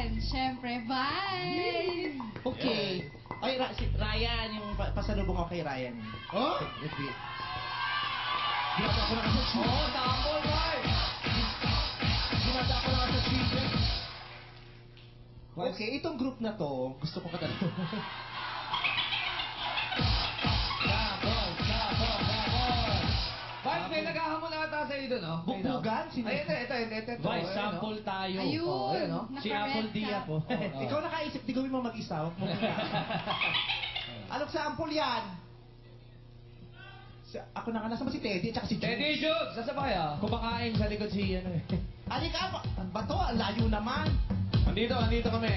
natin, syempre, bye! Okay. Ay, si Ryan, yung pasalubong ko kay Ryan. Oh? Ginata ko na kasi Oo, tapos, boy! Ginata ko na kasi secret. Okay, itong group na to, gusto ko katanong. Vice, may naghahamon ata sa'yo doon, no? Bukbugan? Sino? Ay, ito. Vice, sample tayo. Ayun, Oh, ayun, no? Si Apple Dia po. Ikaw nakaisip, di gawin mo mag-isa. Huwag mo Anong sample yan? Ako na nga, nasa ba si Teddy at saka si June? Teddy June! Saan ba kaya? Kumakain sa likod si ano eh. Halika, bato, ang layo naman. Andito kami.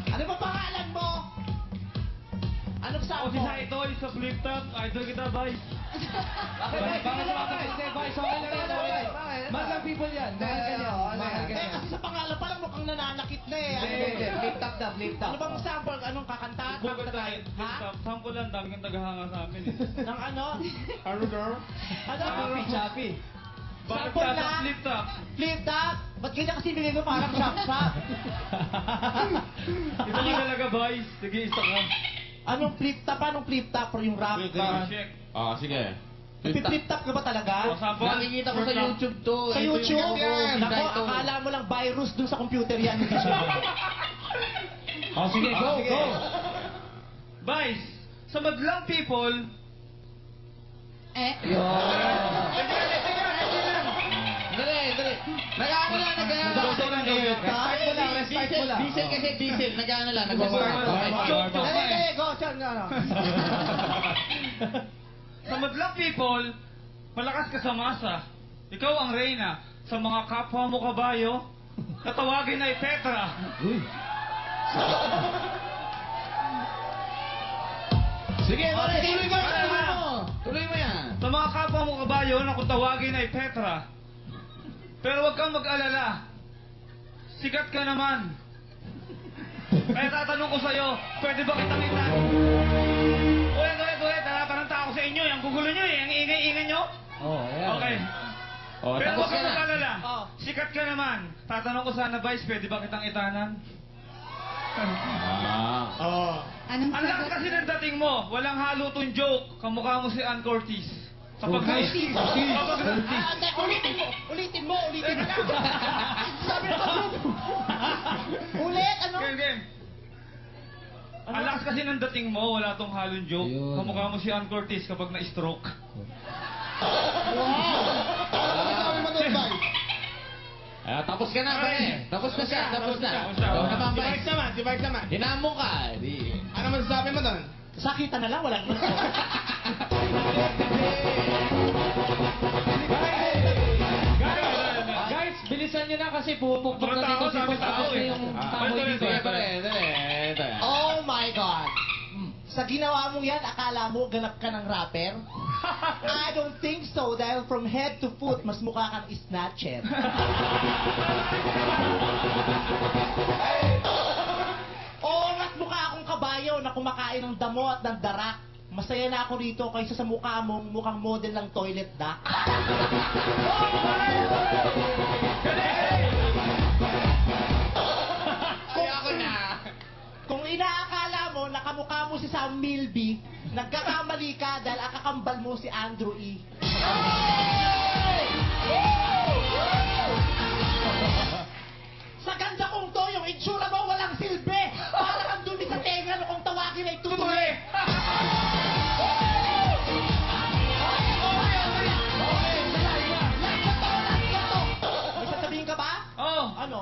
Ano ba pangalan mo? Anong sample? Idol sa flip top. Idol kita, Vice. Bakit, Vice? Hindi, Vice, okay lang yan, okay. Mahal lang people yan. Mahal ka yan. Mahal ka Eh, yan. kasi sa pangalan pa lang mukhang nananakit na eh. Hindi. Flip top na, flip top. Ano bang sample? Anong kakanta? Google tayo. Ha? Flip top. Sample lang. Dami kang tagahanga sa amin eh. Ng ano? Ano, girl? Ano? Choppy. Bakit Sample ka sa lang. flip top? Flip top? Ba't ganyan kasi bigay mo parang shop-shop? Ito ka talaga, Vice. Sige, isa ka. Anong flip top? Anong flip top? Or yung rap? Check. Sige. Flip top ka ba talaga? O, sample. Nakikita ko sa YouTube to. Sa Ito yung YouTube? yan. Nako, akala mo lang virus dun sa computer yan. Hindi siya. Sige, go. Vice, sa madlang people, Eh, Dali. Nag-ano lang, Respect mo lang. Diesel kasi, diesel. Nag-ano lang, nag-work. Go, Chan. sa madlang people, malakas ka sa masa. Ikaw ang reyna. Sa mga kapwa mo kabayo, tatawagin ay Petra. Sige, tuloy mo yan. Sa mga kapwa mo kabayo na kung tawagin ay Petra. Pero huwag kang mag-alala. Sikat ka naman. Kaya tatanong ko sa'yo, pwede ba kitang itan? Ulit. Tanatanong ako sa inyo. Ang gugulo nyo eh. Ang ingay-ingay nyo. Okay. Pero huwag kang mag-alala. Sikat ka naman. Tatanong ko sana, Vice, pwede ba kitang itanan? anong Ang lakas kasi ng dating mo. Walang halo tong joke. Kamukha mo si Ann Curtis. Kapag Ulitin mo. Sabi na Ulit, ano? Game. Ang lakas kasi ng dating mo. Wala tong halong joke. Ayun. Kamukha mo si Ann Curtis kapag na-stroke. Sabi mo doon, Vice. Tapos ka na, pare. Tapos na siya. Ikaw naman, Vice. Si Vice naman. Hinamon ka. Ano masasabi mo doon? Sakita na lang, wala naman. Guys, bilisan nyo na kasi pupukpok na dito si Boss. Tapos na yung kamoy dito. Dali. Oh my God! Sa ginawa mong yan, akala mo ganap ka ng rapper? I don't think so dahil from head to foot, mas mukha kang snatcher. Oo, mas mukha akong kabayo na kumakain ng damo at ng darak. Masaya na ako rito kaysa sa mukha mong mukhang model ng toilet duck. Kung inaakala mo na kamukha mo si Sam Milby, nagkakamali ka dahil akakambal mo si Andrew E. Sa ganda kong to, yung itsura mo walang silbi. Parang ang dumi sa tenga no kung tawagin ay tutuloy. May sasabihin ka ba? Oh, Ano?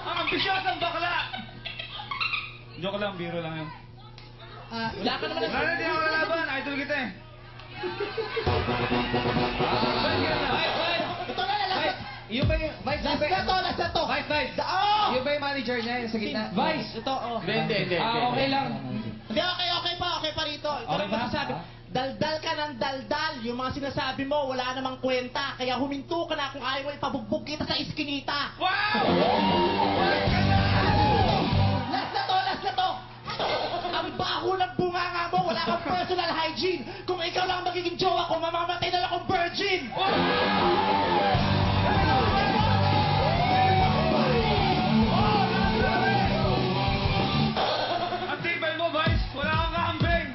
ang ambisyosang bakla! Joke lang, biro lang yun. Wala ka naman Wala na, di ako lalaban. Idol kita eh. Ito na lalabas. Yung ba yung... Vice, Last na to. Vice. Oh! Yung ba yung manager niya yung sa gitna? Vice, ito, oh. Hindi. Okay lang. Hindi, okay pa rito. Ito Okay lang ba? masasabi. Daldal ka ng daldal. Yung mga sinasabi mo, wala namang kwenta. Kaya huminto ka na kung ayaw mo ipabugbog kita sa iskinita. Wow! Last na to. Ang baho ng bunganga mo. Wala kang personal hygiene. Kung ikaw lang magiging jowa ko, mamamatay na lang akong virgin. virgin! Ang tibay mo, Vice. Wala kang kaambing.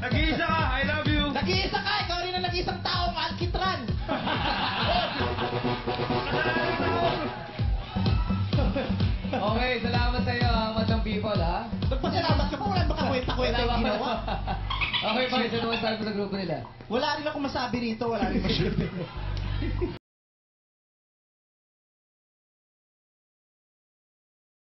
Nag-iisa ka. I love you. Nag-iisa ka, ikaw rin ang nag-iisang taong alkitran. Okay, salamat sa iyo, Madlang People, ha? Magpasalamat ka pa, wala baka kwenta-kwenta yung ginawa. Okay, Vice, ano masasabi mo sa grupo nila? Wala rin ako masabi rito, wala rin masabi.